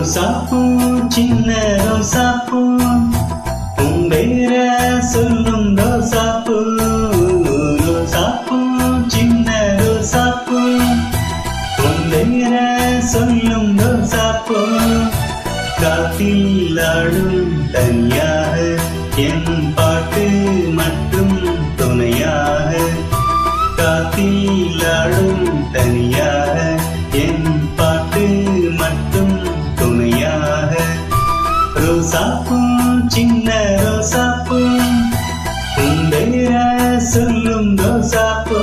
ரோசாப்பூ சின்ன ரோசாப்பூ உன் பேர சொல்லும் ரோசாப்பூ. ரோசாப்பூ சின்ன ரோசாப்பூ உன் பேர சொல்லும் ரோசாப்பூ. காத்தில் ஆடும் தனியாக என் பாட்டு மற்றும் துணையாக. காத்தில் ஆடும் தனியாக என் பாட்டு மற்றும் துணையாக. ரோசாப்பூ சின்ன ரோசாப்பூ உன் பேர சொல்லும் ரோசாப்பூ.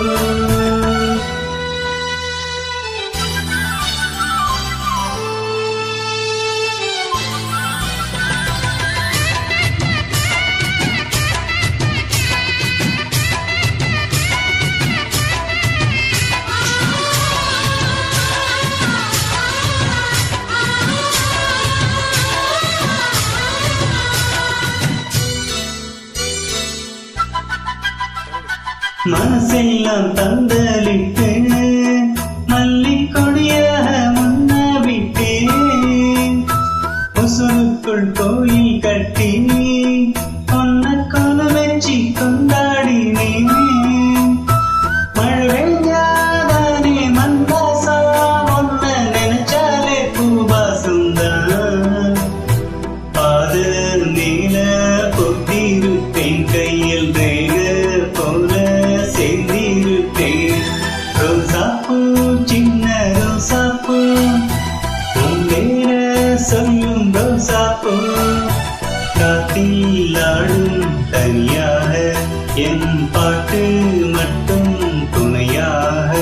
மனசெல்லாம் தந்தளிட்டு மல்லிக்கொடியாக முன்ன விட்டு உசுருக்குள் கோயில் கட்டி பொன்ன கொலு வச்சு கொண்டாடினே. மழை பெய்யாதானே மந்தாசா ஒன்ன நினைச்சாலே பூபாசுந்தான். பாத நீல பொத்திருப்பேன் கையில் ரேக போல சேர்ந்திருப்பேன். ரோசாப்பூ சின்ன ரோசாப்பூ உன் பேர சொல்லும் ரோசாப்பூ. காத்தில் ஆடும் தனியாக என் பாட்டு மட்டும் துணையாக.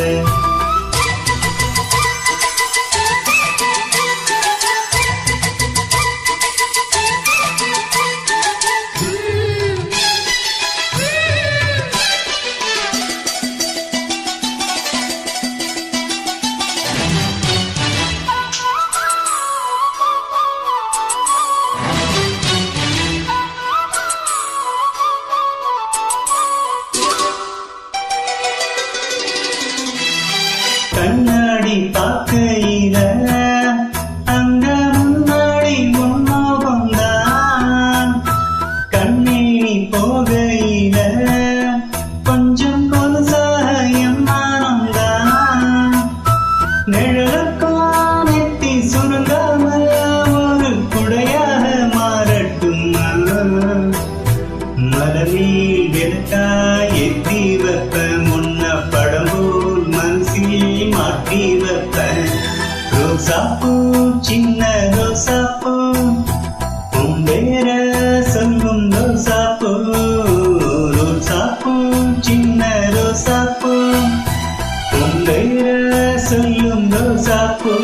கண்ணாடி பார்க்கையில அங்க முன்னாடி முன்னோகம்தான். கண்ணீனி போகையில கொஞ்சம் கொலுசாக எம்மானம்தான். நிழலுக்கும் நெத்தி சுருங்காம ஒரு குடையாக மாறட்டும். மலரில் வெளுக்காய் எத்தி வைப்ப முன்ன படம்போல் மனசில் மாட்டி வைப்ப. ரோசாப்பூ சின்ன ரோசாப்பூ உன் பேர சொல்லும் ரோசாப்பூ. ரோசாப்பூ சின்ன ரோசாப்பூ உன் பேர சொல்லும் ரோசாப்பூ.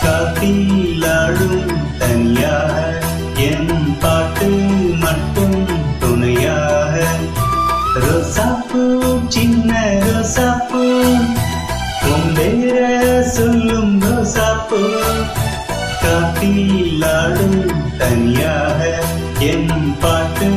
காத்தில் ஆடும் தனியாக என் பாட்டு மட்டும் துணையாக. ரோசாப்பூ சின்ன ரோசாப்பூ உன் பேர சொல்லும் ரோசாப்பூ. காத்தில் ஆடும் தனியாக என் பாட்டு